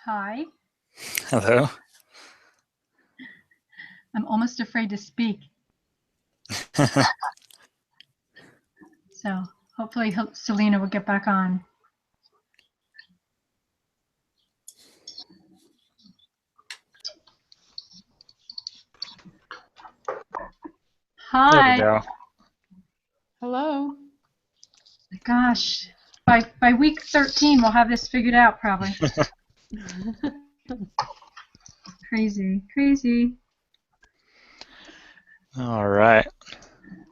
Hi. Hello. I'm almost afraid to speak. So hopefully Selena will get back on. Hi. There we go. Hello. Gosh, by week 13 we'll have this figured out probably. Crazy. All right.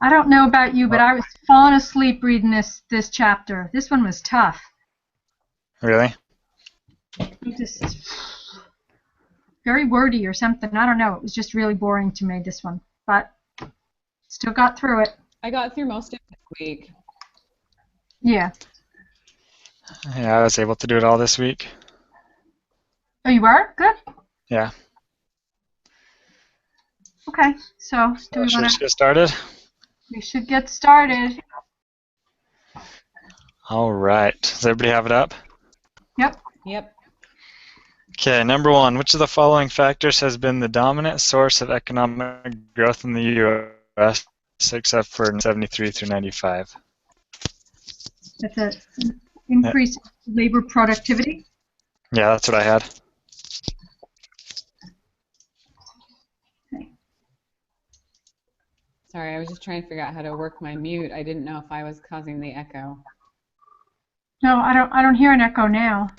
I don't know about you, but I was falling asleep reading this chapter. This one was tough. Really? Just very wordy or something. I don't know. It was just really boring to me, this one. But still got through it. I got through most of this week. Yeah. Yeah, I was able to do it all this week. Oh, you were? Good. Yeah. Okay. So do we Should want we to? get started? We should get started. All right. Does everybody have it up? Yep. Okay, number one, which of the following factors has been the dominant source of economic growth in the U.S. except for 73 through 95? That's an increase in labor productivity. Yeah, that's what I had. Okay. Sorry, I was just trying to figure out how to work my mute. I didn't know if I was causing the echo. No, I don't hear an echo now.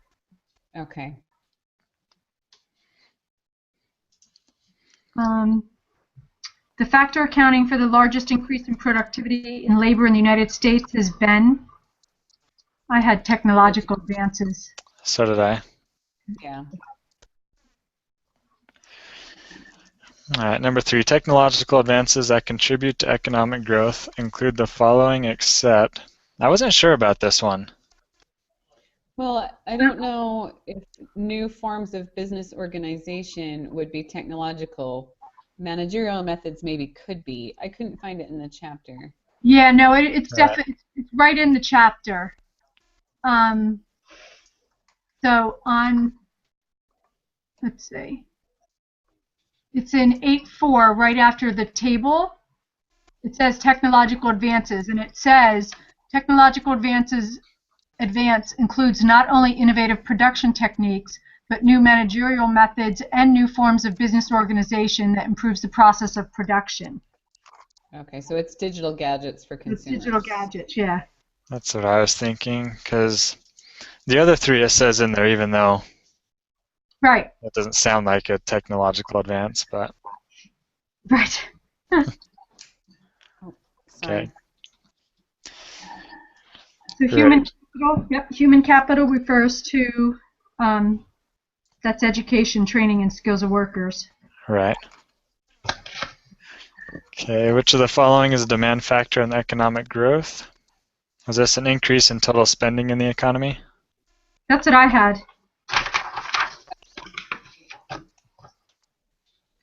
Okay. The factor accounting for the largest increase in productivity in labor in the United States has been, I had technological advances. So did I. Yeah. All right, number three, technological advances that contribute to economic growth include the following except, I wasn't sure about this one. Well, I don't know if new forms of business organization would be technological. Managerial methods maybe could be. I couldn't find it in the chapter. Yeah, no, it's Right. definitely it's right in the chapter. So on, let's see, it's in 8.4 right after the table. It says technological advances, and it says technological advance includes not only innovative production techniques, but new managerial methods and new forms of business organization that improves the process of production. Okay, so it's digital gadgets for consumers. It's digital gadgets, yeah. That's what I was thinking, because the other three it says in there, even though Right. it doesn't sound like a technological advance, but Right. okay. So human capital, human capital refers to, that's education, training, and skills of workers. Right. Okay, which of the following is a demand factor in economic growth? Was this an increase in total spending in the economy? That's what I had.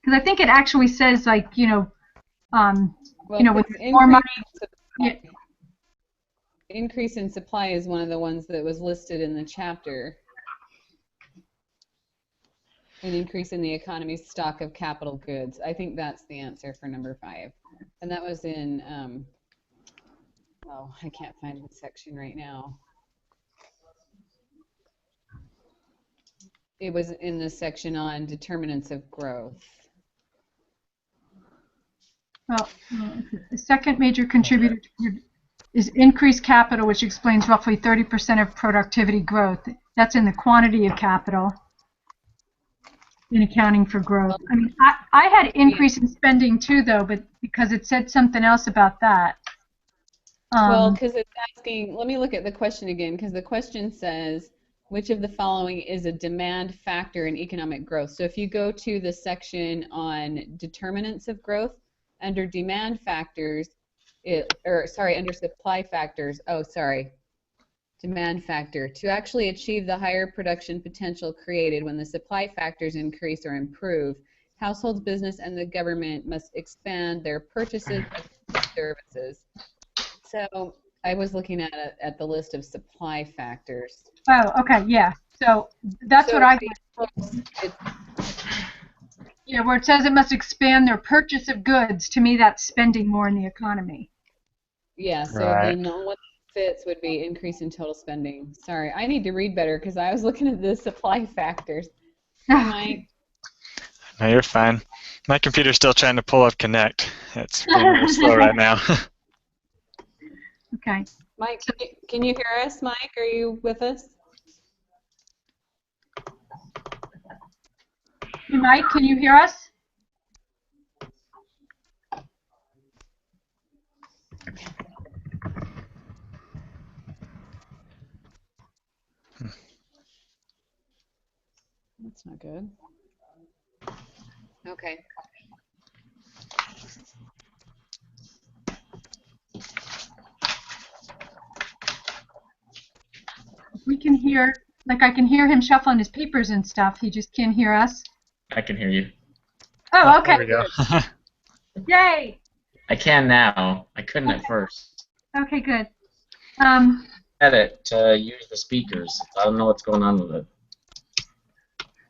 Because I think it actually says, like, Well, with more money. Yeah. Increase in supply is one of the ones that was listed in the chapter. An increase in the economy's stock of capital goods. I think that's the answer for number 5. And that was in, oh, I can't find the section right now. It was in the section on determinants of growth. Well, the second major contributor is increased capital, which explains roughly 30% of productivity growth. That's in the quantity of capital in accounting for growth. I mean, I had increase in spending too, though, but because it said something else about that. Well, because it's asking, let me look at the question again, because the question says, which of the following is a demand factor in economic growth? So if you go to the section on determinants of growth, under demand factors, under supply factors, demand factor. To actually achieve the higher production potential created when the supply factors increase or improve, households, business, and the government must expand their purchases of services. So I was looking at the list of supply factors. Oh, okay, yeah. So that's what I. Yeah, where it says it must expand their purchase of goods. To me, that's spending more in the economy. Yeah. So Right. then the one that fits would be increase in total spending. Sorry, I need to read better because I was looking at the supply factors. Mike. No, you're fine. My computer's still trying to pull up Connect. It's being a little slow right now. Okay. Mike, can you hear us? Mike, are you with us? Hey, Mike, can you hear us? That's not good. Okay. We can hear, like I can hear him shuffling his papers and stuff. He just can't hear us. I can hear you. Oh, okay. There we go. Yay. I can now. I couldn't at first. Okay, good. Edit to use the speakers. I don't know what's going on with it.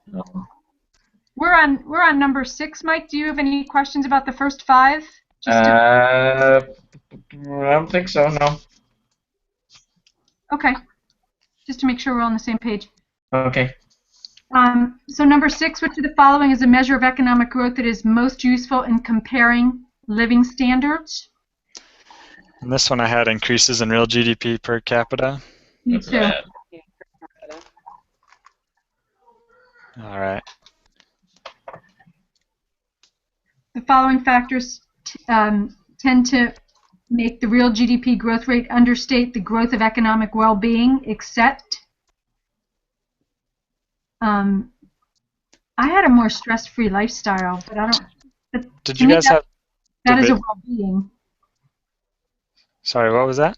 No. We're on number 6, Mike. Do you have any questions about the first 5? I don't think so. No. Okay. Just to make sure we're on the same page. Okay. So number 6, which of the following is a measure of economic growth that is most useful in comparing living standards? And this one I had increases in real GDP per capita. Me That's too. bad. All right. The following factors tend to make the real GDP growth rate understate the growth of economic well-being, except I had a more stress-free lifestyle, but I don't. But Did to you me, guys have that is a debate? well-being. Sorry, what was that?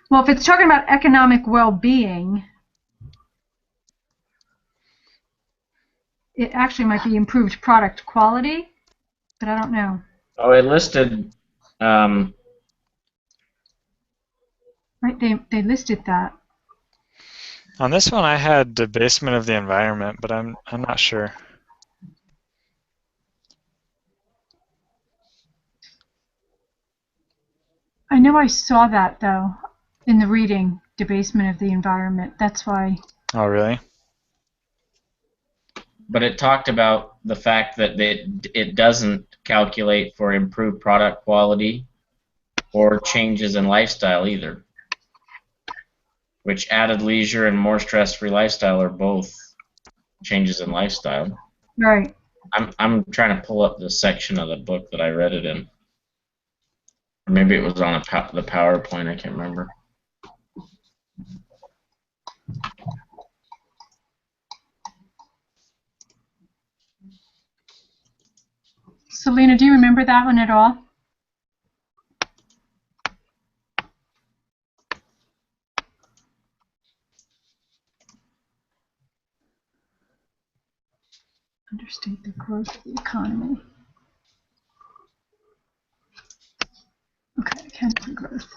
Well, if it's talking about economic well-being, it actually might be improved product quality, but I don't know. Oh, it listed. Right? They listed that. On this one I had debasement of the environment, but I'm not sure. I know I saw that though in the reading, debasement of the environment. That's why. Oh, really? But it talked about the fact that it doesn't calculate for improved product quality or changes in lifestyle either. Which added leisure and more stress-free lifestyle are both changes in lifestyle. Right. I'm trying to pull up the section of the book that I read it in. Or maybe it was on the PowerPoint. I can't remember. Selena, do you remember that one at all? Understate the growth of the economy. Okay, account for growth.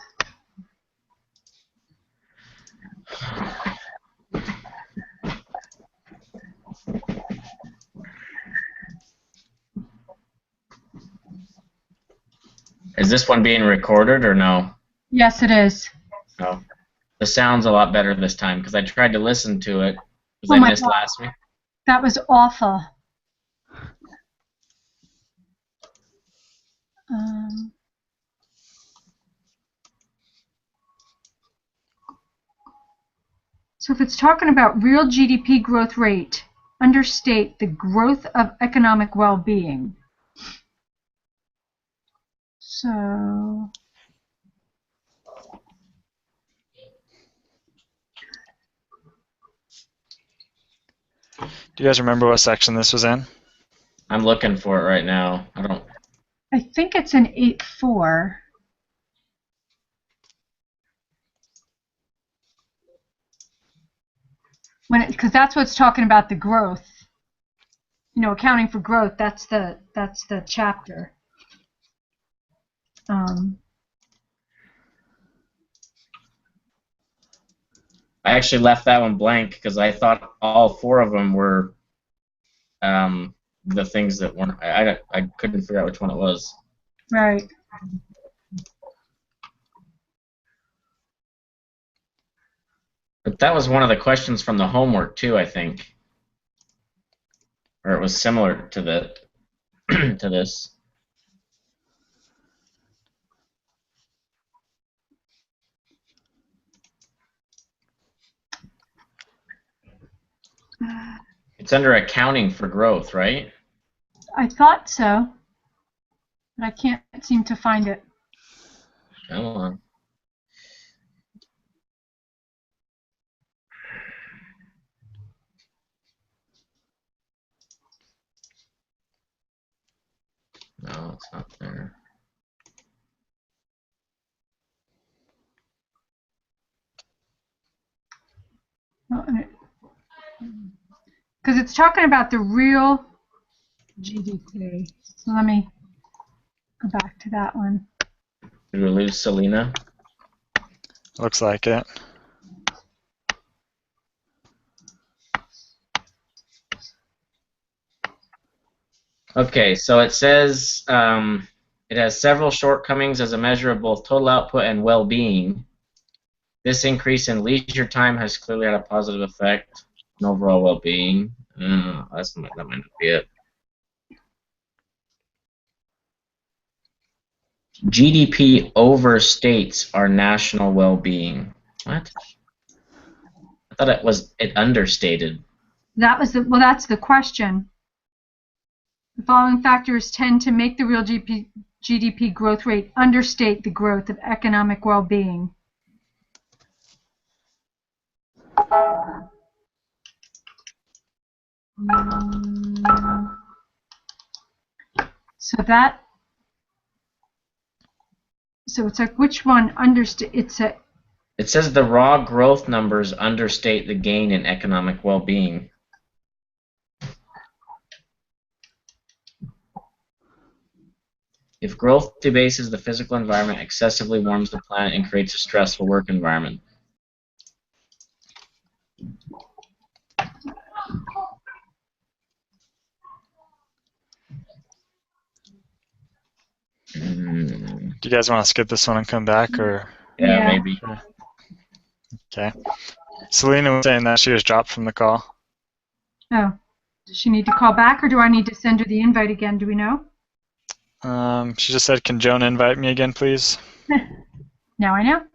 Is this one being recorded or no? Yes, it is. No. The sound's a lot better this time because I tried to listen to it because Oh I missed God. last week. That was awful. So if it's talking about real GDP growth rate, understate the growth of economic well-being. So Do you guys remember what section this was in? I'm looking for it right now. I don't. I think it's an 8.4. Because that's what's talking about the growth. You know, accounting for growth. That's the chapter. I actually left that one blank because I thought all 4 of them were the things that weren't. I couldn't figure out which one it was. Right. But that was one of the questions from the homework too, I think, or it was similar to the to this. It's under accounting for growth, right? I thought so, but I can't seem to find it. Come on. No, it's not there. Because it's talking about the real GDP. So let me go back to that one. Did we lose Selena? Looks like it. Okay, so it says it has several shortcomings as a measure of both total output and well-being. This increase in leisure time has clearly had a positive effect on overall well-being. That might not be it. GDP overstates our national well-being. What? I thought it understated. That was the, well, that's the question. The following factors tend to make the real GDP growth rate understate the growth of economic well-being. So it's like, which one understate? It says the raw growth numbers understate the gain in economic well-being. If growth debases the physical environment, excessively warms the planet, and creates a stressful work environment. Do you guys want to skip this one and come back, or? Yeah, maybe. Okay. Selena was saying that she was dropped from the call. Oh. Does she need to call back, or do I need to send her the invite again? Do we know? She just said, "Can Joan invite me again, please?" Now I know.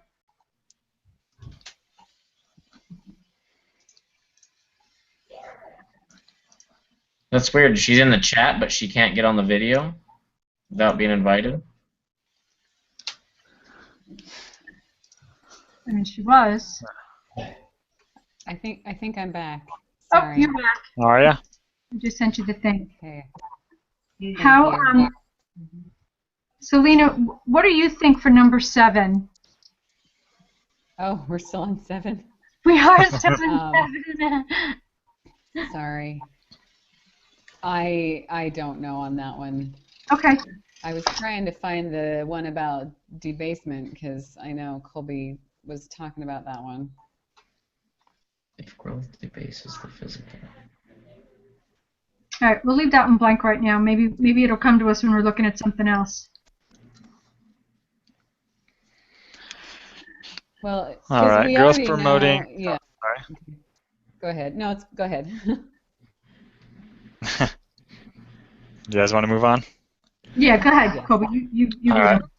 That's weird. She's in the chat, but she can't get on the video without being invited. I mean, she was. I think I'm back. Sorry. Oh, you're back. How are ya? I just sent you the thing. Okay. How, Selena, what do you think for number 7? Oh, we're still on 7? We are still on 7. Sorry. I don't know on that one. Okay. I was trying to find the one about debasement because I know Colby was talking about that one. If growth debases the physical. All right, we'll leave that one blank right now. Maybe it'll come to us when we're looking at something else. Well, all right, we growth promoting. Know, yeah. Sorry. Go ahead. No, go ahead. Do you guys want to move on? Yeah, go ahead, Colby. You all read right. them.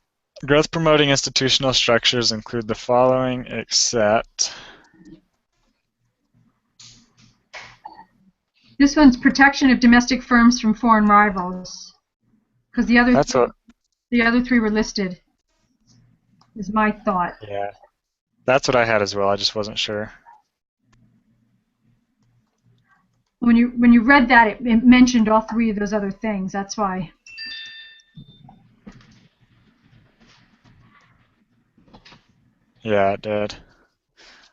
Growth promoting institutional structures include the following, except. This one's protection of domestic firms from foreign rivals, because the other three were listed. Is my thought. Yeah, that's what I had as well. I just wasn't sure. When you read that, it mentioned all 3 of those other things. That's why. Yeah, it did.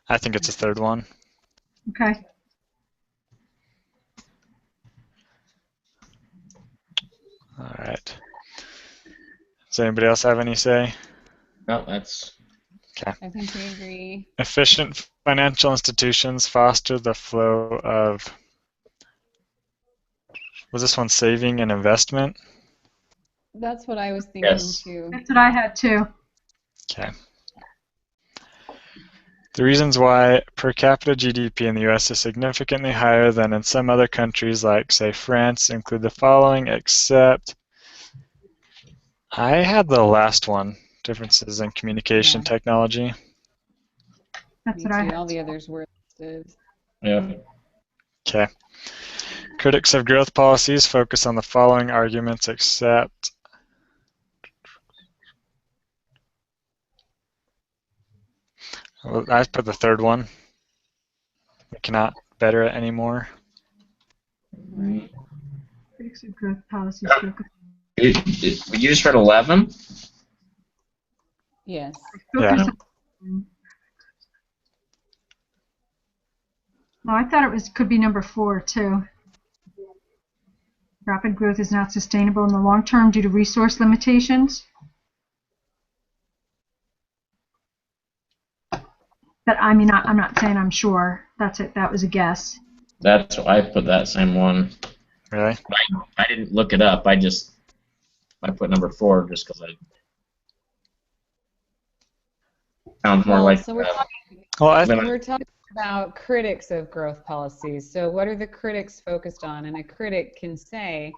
I think it's a third one. Okay. All right. Does anybody else have any say? No, that's Okay. I think we agree. Efficient financial institutions foster the flow of, was this one saving and investment? That's what I was thinking Yes. too. That's what I had too. Okay. The reasons why per capita GDP in the US is significantly higher than in some other countries like, say, France include the following, except I had the last one, differences in communication Yeah. technology. That's Me what I too. had. All the others were listed. Yeah. Okay. Critics of growth policies focus on the following arguments, except well, I put the third one. We cannot better it anymore. Right. Critics of growth policies focus You just read 11? Yes. Yeah. on. Oh, I thought it was could be number 4 too. Rapid growth is not sustainable in the long term due to resource limitations. But I mean, I'm not saying I'm sure. That's it. That was a guess. That's I put that same one. Really? I didn't look it up. I put number 4 just because I sounds more like. So we're talking, Well, we're talking about critics of growth policies. So what are the critics focused on? And a critic can say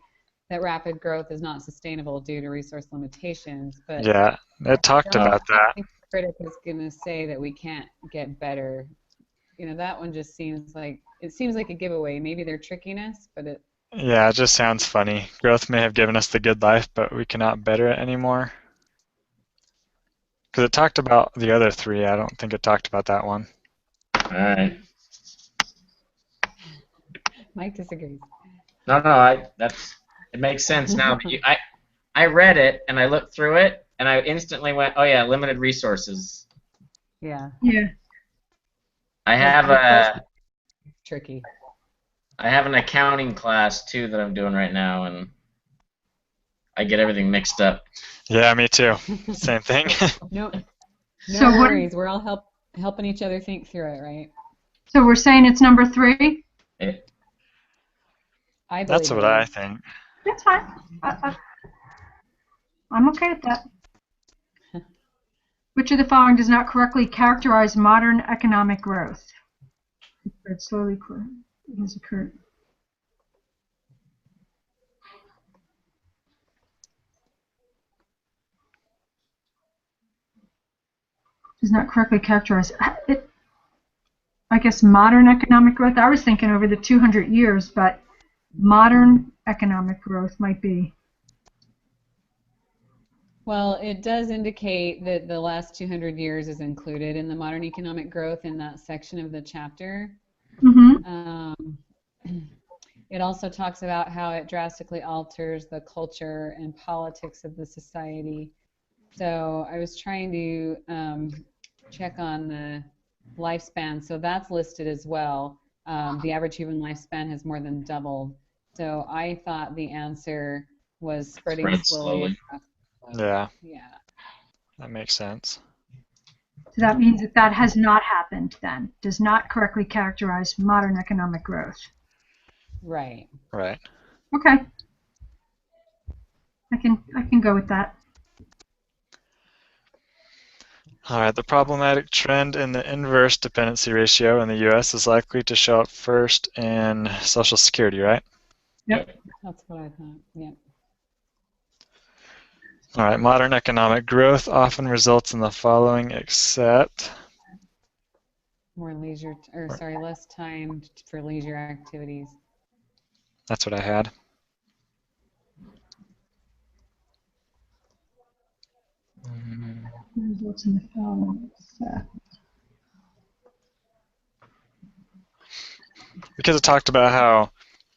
that rapid growth is not sustainable due to resource limitations. But yeah, it talked about I that. think the critic is going to say that we can't get better. You know, that one just seems like a giveaway. Maybe they're tricking us, but it. Yeah, it just sounds funny. Growth may have given us the good life, but we cannot better it anymore. Because it talked about the other 3. I don't think it talked about that one. All right. Mike disagrees. No, it makes sense now. That I read it and I looked through it and I instantly went, oh yeah, limited resources. Yeah. Yeah. I have Tricky. I have an accounting class too that I'm doing right now, and I get everything mixed up. Yeah, me too. Same thing. No So what? worries. We're all helping each other think through it, right? So we're saying it's number 3. I believe That's what it I is. think. That's fine. I'm okay with that. Which of the following does not correctly characterize modern economic growth? It slowly has occurred. Does not correctly characterize it. I guess modern economic growth. I was thinking over the 200 years, but modern economic growth might be. Well, it does indicate that the last 200 years is included in the modern economic growth in that section of the chapter. Mm-hmm. It also talks about how it drastically alters the culture and politics of the society. So I was trying to check on the lifespan. So that's listed as well. The average human lifespan has more than doubled. So I thought the answer was spreading slowly. Yeah. Yeah. That makes sense. So that means that has not happened then. Does not correctly characterize modern economic growth. Right. Right. Okay. I can go with that. All right. The problematic trend in the inverse dependency ratio in the U.S. is likely to show up first in Social Security, right? Yep. That's what I thought. Yeah. All right. Modern economic growth often results in the following, except less time for leisure activities. that's what I had. Results in the following. Because it talked about how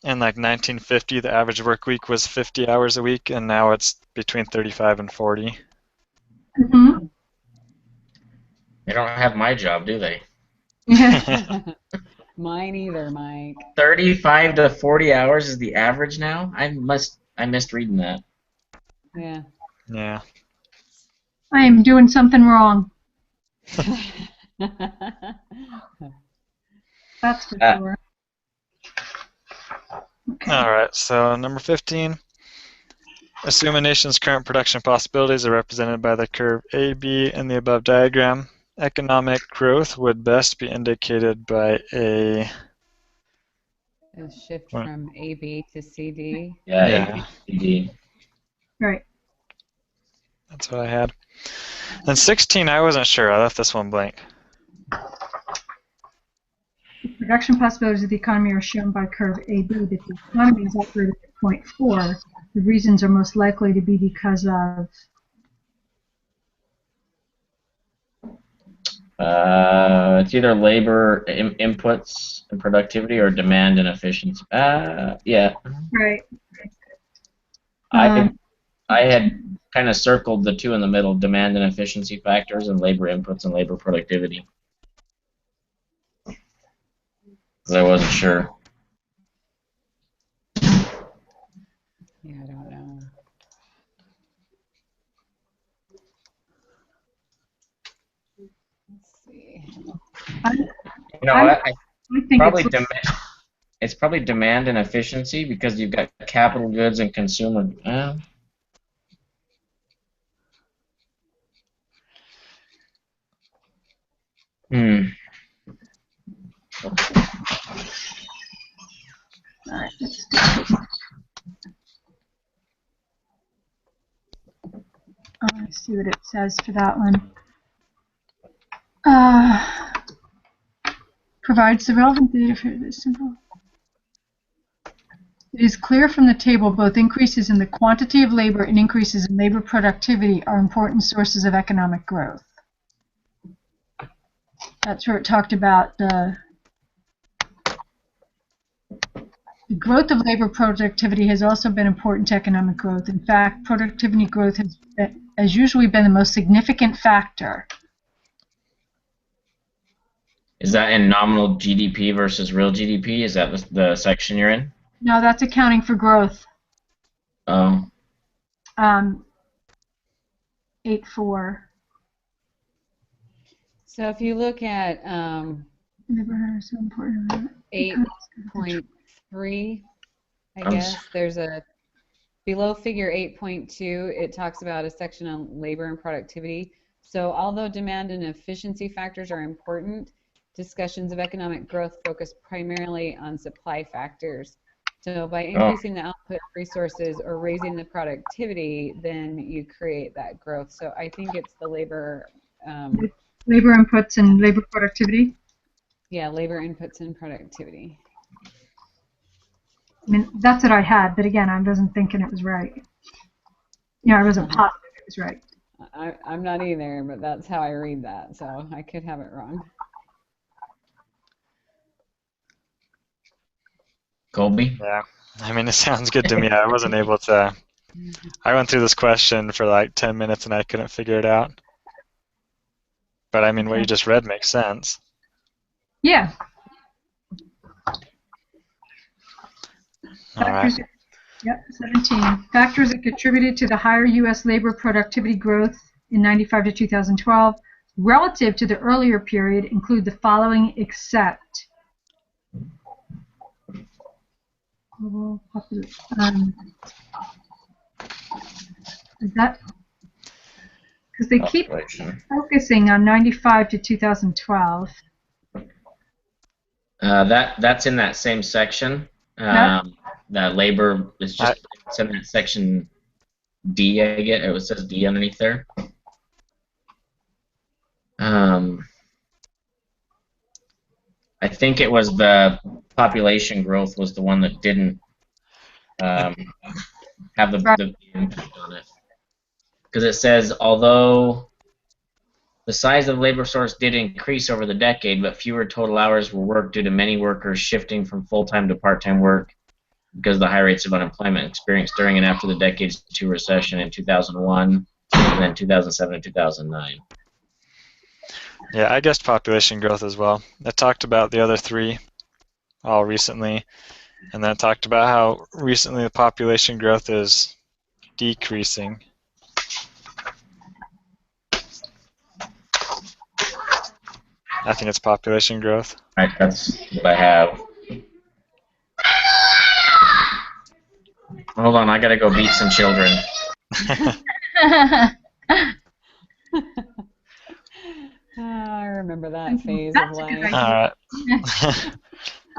in like 1950 the average work week was 50 hours a week, and now it's between 35 and 40. Mm-hmm. They don't have my job, do they? Mine either, Mike. 35 to 40 hours is the average now? I missed reading that. Yeah. Yeah. I am doing something wrong. That's for sure. Okay. All right, so number 15. Assume a nation's current production possibilities are represented by the curve AB in the above diagram. Economic growth would best be indicated by a shift from AB to CD. Yeah. AB. Right. That's what I had. And 16, I wasn't sure. I left this one blank. The production possibilities of the economy are shown by curve AB. That the economy is operating at 0.4. The reasons are most likely to be because of it's either labor inputs and productivity or demand and efficiency. Yeah. right. I had kind of circled the two in the middle: demand and efficiency factors, and labor inputs and labor productivity. Because I wasn't sure. Yeah, I don't know. Let's see. You know what? I think probably it's probably demand and efficiency because you've got capital goods and consumer. All right, let's see what it says for that one. Provides the relevant data for this simple. It is clear from the table both increases in the quantity of labor and increases in labor productivity are important sources of economic growth. That's where it talked about the growth of labor productivity has also been important to economic growth. In fact, productivity growth has usually been the most significant factor. Is that in nominal GDP versus real GDP? Is that the section you're in? No, that's accounting for growth. Oh. 8.4. So if you look at 8.3, I guess there's a below figure 8.2. It talks about a section on labor and productivity. So although demand and efficiency factors are important, discussions of economic growth focus primarily on supply factors. So by increasing the output of resources or raising the productivity, then you create that growth. So I think it's the labor. Labor inputs and labor productivity? Yeah, labor inputs and productivity. I mean, that's what I had, but again, I wasn't thinking it was right. You know, I wasn't positive it was right. I'm not either, but that's how I read that, so I could have it wrong. Colby? Yeah, I mean, it sounds good to me. I wasn't able to. I went through this question for like 10 minutes and I couldn't figure it out. But I mean, what you just read makes sense. Yeah. All right. Yep, 17. Factors that contributed to the higher U.S. labor productivity growth in 95 to 2012 relative to the earlier period include the following except is that because they keep focusing on 95 to 2012. That's in that same section. That labor is just it's in that section D. I get it says D underneath there. I think it was the population growth was the one that didn't have the impact on it. Because it says, although the size of the labor source did increase over the decade, but fewer total hours were worked due to many workers shifting from full-time to part-time work because of the high rates of unemployment experienced during and after the Decades II recession in 2001 and then 2007 and 2009. Yeah, I guessed population growth as well. I talked about the other three all recently, and then talked about how recently the population growth is decreasing. I think it's population growth. Right, that's what I have. Hold on, I gotta go beat some children. I remember that phase That's of a good life. idea. All right.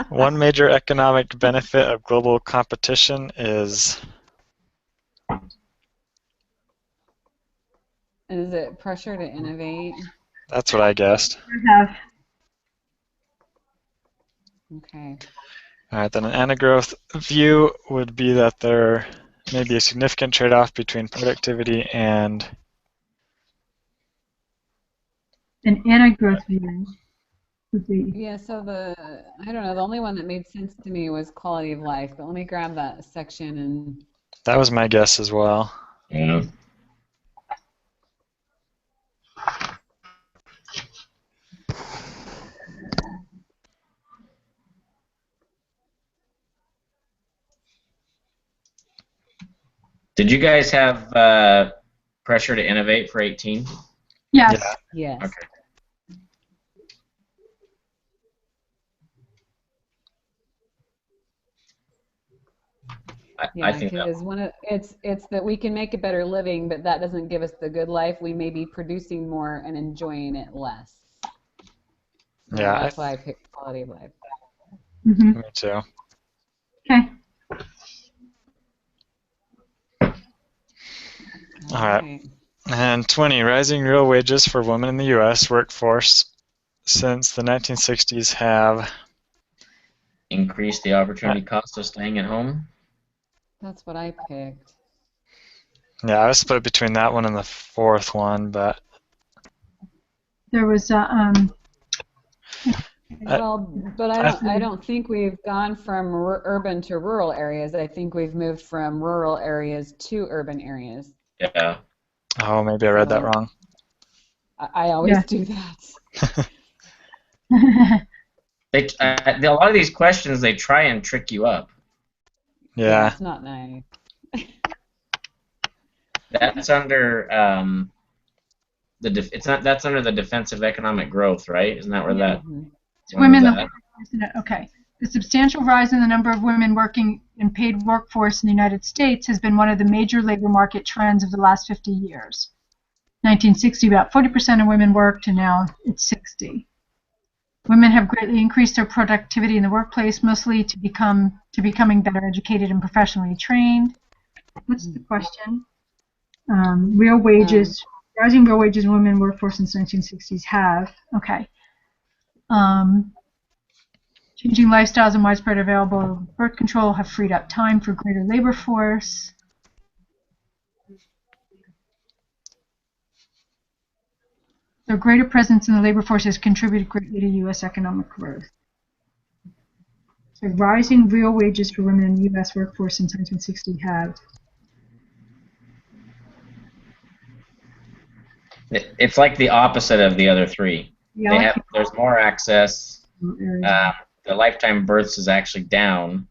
One major economic benefit of global competition is. Is it pressure to innovate? That's what I guessed. I have. Okay. All right, then an anti-growth view would be that there may be a significant trade-off between productivity and. An anti-growth view would be. Yeah, so I don't know, the only one that made sense to me was quality of life, but let me grab that section and That was my guess as well. Yeah. Did you guys have pressure to innovate for 18? Yes. Yeah. yes. Okay. I Yeah, think that. because it's that we can make a better living, but that doesn't give us the good life. We may be producing more and enjoying it less. So Yeah, that's why I picked quality of life. Mm-hmm. Me too. Okay. All right. And 20, rising real wages for women in the U.S. workforce since the 1960s have. Increase the opportunity cost of staying at home? That's what I picked. Yeah, I was split between that one and the fourth one, but. There was Well, but I don't think we've gone from urban to rural areas. I think we've moved from rural areas to urban areas. Yeah. Oh, maybe I read that So- wrong. I always Yeah. do that. A lot of these questions, they try and trick you up. Yeah. It's not nice. That's under that's under the defensive economic growth, right? Isn't that where that Mhm. women. is at? Okay. The substantial rise in the number of women working in paid workforce in the United States has been one of the major labor market trends of the last 50 years. 1960, about 40% of women worked, and now it's 60. Women have greatly increased their productivity in the workplace, mostly to becoming better educated and professionally trained. What's the question? Real wages, rising real wages in women workforce since 1960s have. Okay. Changing lifestyles and widespread available birth control have freed up time for greater labor force. Their greater presence in the labor force has contributed greatly to U.S. economic growth. So rising real wages for women in the U.S. workforce since 1960 have. It's like the opposite of the other three. Yeah, there's more access. areas. The lifetime births is actually down,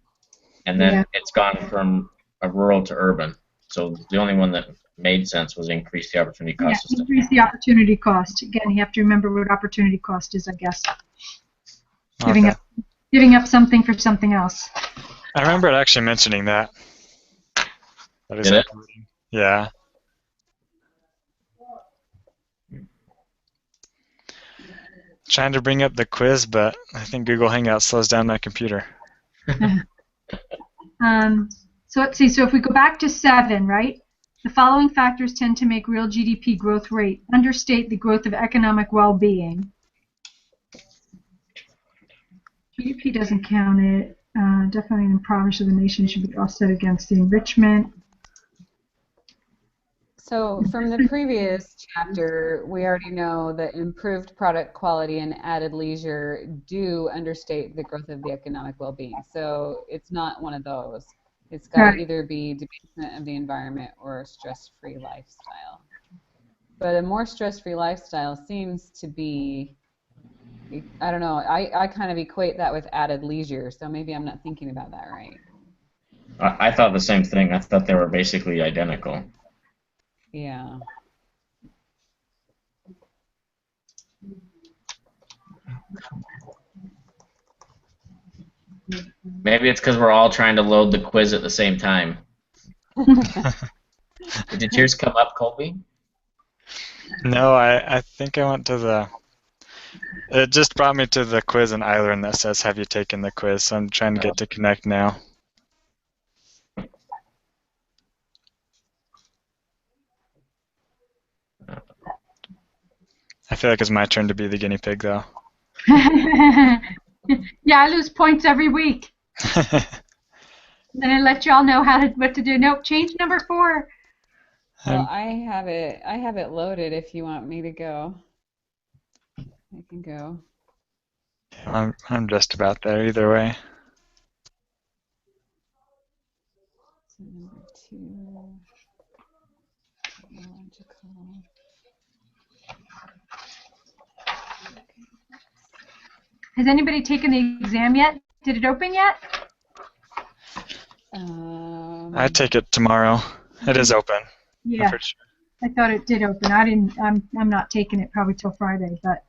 and then it's gone from a rural to urban. So the only one that made sense was increase the opportunity cost. Yeah, increase the opportunity cost. Again, you have to remember what opportunity cost is, I guess. Giving up something for something else. I remember it actually mentioning that. Did it? Yeah. Trying to bring up the quiz, but I think Google Hangout slows down my computer. So let's see. So if we go back to 7, right? The following factors tend to make real GDP growth rate understate the growth of economic well-being. GDP doesn't count it. Definitely the impoverishment of the nation should be offset against the enrichment. So from the previous chapter, we already know that improved product quality and added leisure do understate the growth of the economic well-being. So it's not one of those. It's got to either be debasement of the environment or a stress-free lifestyle. But a more stress-free lifestyle seems to be, I don't know, I kind of equate that with added leisure, so maybe I'm not thinking about that right. I thought the same thing. I thought they were basically identical. Yeah. Maybe it's because we're all trying to load the quiz at the same time. Did yours come up, Colby? No, I think I went to the. It just brought me to the quiz in iLearn that says, "Have you taken the quiz?" So I'm trying to get to connect now. I feel like it's my turn to be the guinea pig, though. Yeah, I lose points every week. Then I let y'all know what to do. Nope, change number 4. Well, I have it loaded if you want me to go. I can go. I'm just about there either way. So number 2, technological. Has anybody taken the exam yet? Did it open yet? I take it tomorrow. It is open. Yeah, For sure. I thought it did open. I didn't. I'm not taking it probably till Friday, but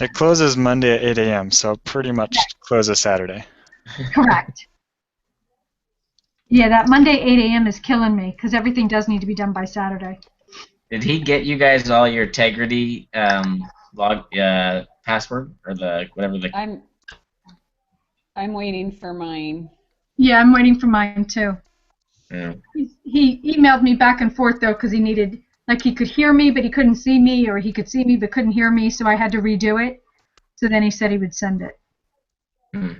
It closes Monday at 8 a.m., so pretty much closes Saturday. correct. Yeah, that Monday 8 a.m. is killing me because everything does need to be done by Saturday. Did he get you guys all your integrity password or the whatever the? I'm waiting for mine. Yeah, I'm waiting for mine too. Yeah. He emailed me back and forth though because he needed, like, he could hear me but he couldn't see me, or he could see me but couldn't hear me, so I had to redo it. So then he said he would send it. Hmm.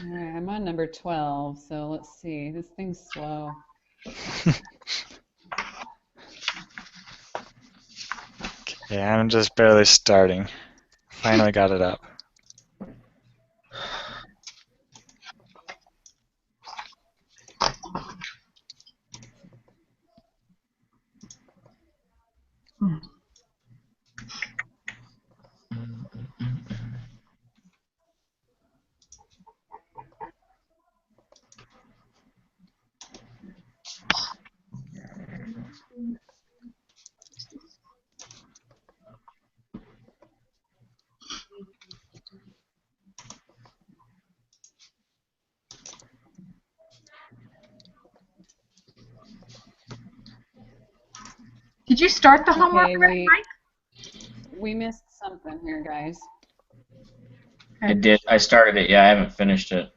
All right, I'm on number 12, so let's see. This thing's slow. Okay, I'm just barely starting. Finally got it up. Did you start the homework already, Mike? We missed something here, guys. I did. I started it. Yeah, I haven't finished it.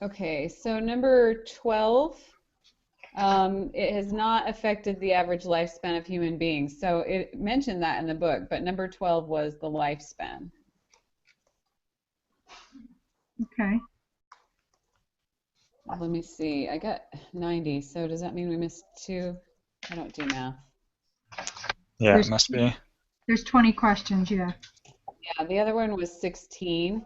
Okay, so number 12, it has not affected the average lifespan of human beings. So it mentioned that in the book, but number 12 was the lifespan. Okay. Let me see. I got 90, so does that mean we missed 2? I don't do math. Yeah, it must be. There's 20 questions, yeah. Yeah, the other one was 16.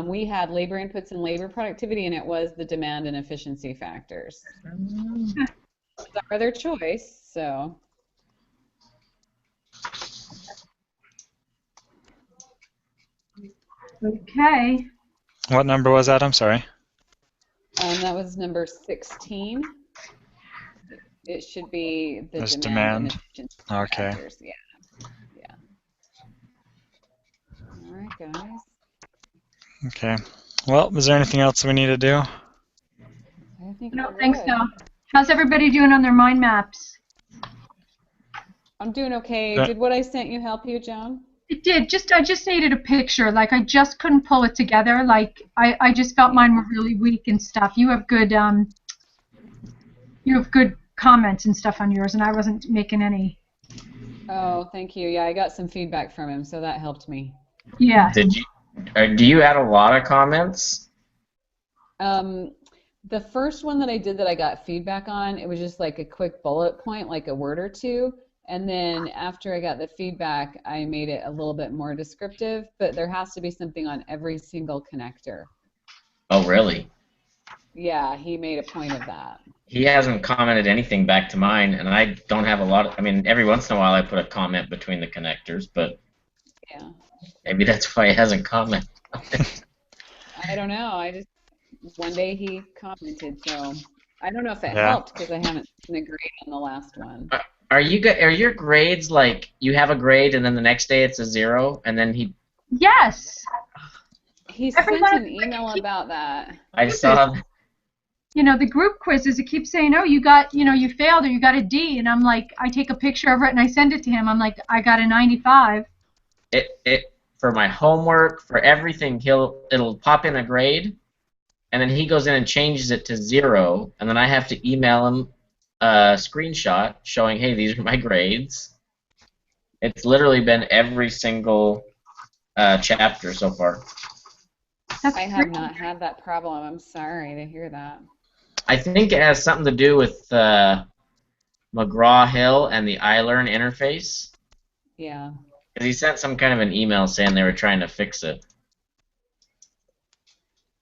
We had labor inputs and labor productivity, and it was the demand and efficiency factors. It's our other choice, so. Okay. What number was that? I'm sorry. That was number 16. It should be the There's demand. And efficiency Okay. factors. Yeah. Yeah. All right, guys. Okay. Well, is there anything else we need to do? I think I don't we're think good. so. How's everybody doing on their mind maps? I'm doing okay. Yeah. Did what I sent you help you, Joan? It did. I just needed a picture. Like, I just couldn't pull it together. Like, I just felt mine were really weak and stuff. You have good comments and stuff on yours, and I wasn't making any. Oh, thank you. Yeah, I got some feedback from him, so that helped me. Yeah. Did you? Do you add a lot of comments? The first one that I did that I got feedback on, it was just like a quick bullet point, like a word or two. And then after I got the feedback, I made it a little bit more descriptive, but there has to be something on every single connector. Oh, really? Yeah, he made a point of that. He hasn't commented anything back to mine, and I don't have a lot of, I mean, every once in a while I put a comment between the connectors, but Yeah. maybe that's why he hasn't commented. I don't know. One day he commented, so I don't know if it Yeah. helped because I haven't seen a grade on the last one. Are your grades like you have a grade and then the next day it's a 0 and then Yes. He Every sent one an of them email about that. I saw the group quizzes, it keeps saying, oh, you got, you failed or you got a D. And I'm like, I take a picture of it and I send it to him. I'm like, I got a 95. it for my homework, for everything. It'll pop in a grade, and then he goes in and changes it to 0, and then I have to email him a screenshot showing, hey, these are my grades. It's literally been every single chapter so far. That's I have great. not had that problem. I'm sorry to hear that. I think it has something to do with McGraw-Hill and the iLearn interface. Yeah. Because he sent some kind of an email saying they were trying to fix it.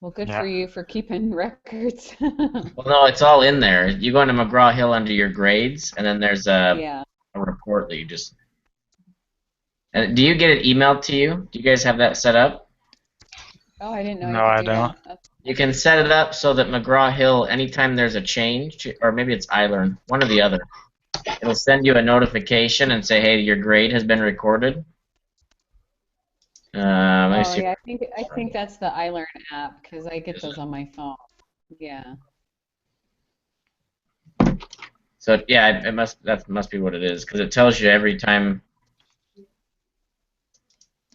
Well, good Yeah. for you for keeping records. Well, no, it's all in there. You go into McGraw-Hill under your grades, and then there's Yeah. a report that you just... And do you get it emailed to you? Do you guys have that set up? Oh, I didn't know No, you could I do don't. that. You can set it up so that McGraw-Hill, anytime there's a change, or maybe it's iLearn, one or the other, it'll send you a notification and say, hey, your grade has been recorded. Let me Oh see. yeah, I think that's the iLearn app because I get those on my phone. Yeah. So yeah, that must be what it is, because it tells you every time.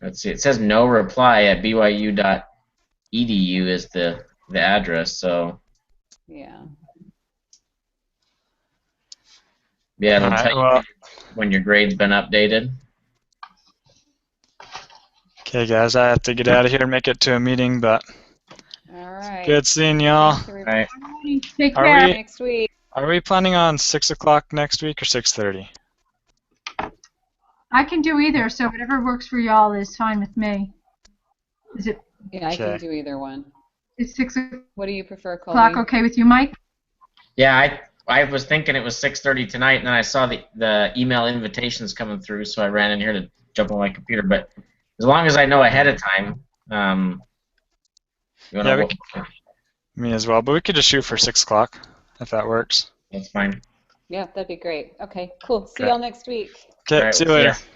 Let's see, it says no reply at byu.edu is the address. So Yeah. yeah, it'll Alright, tell you well, when your grade's been updated. okay, guys, I have to get out of here and make it to a meeting, but All right. good seeing y'all. Thanks, All everybody. right. Alrighty, take Are care. we- Next week. Are we planning on 6 o'clock next week or 6:30? I can do either, so whatever works for y'all is fine with me. Is it Yeah, I can Okay. do either one. is 6 What do you prefer, Colby? o'clock okay with you, Mike? Yeah, I was thinking it was 6:30 tonight, and then I saw the email invitations coming through, so I ran in here to jump on my computer. But as long as I know ahead of time, Yeah, me as well, but we could just shoot for 6 o'clock if that works. that's fine. Yeah, that'd be great. Okay, cool. See Okay. y'all next week. Okay, All right, see you we'll see ya. later.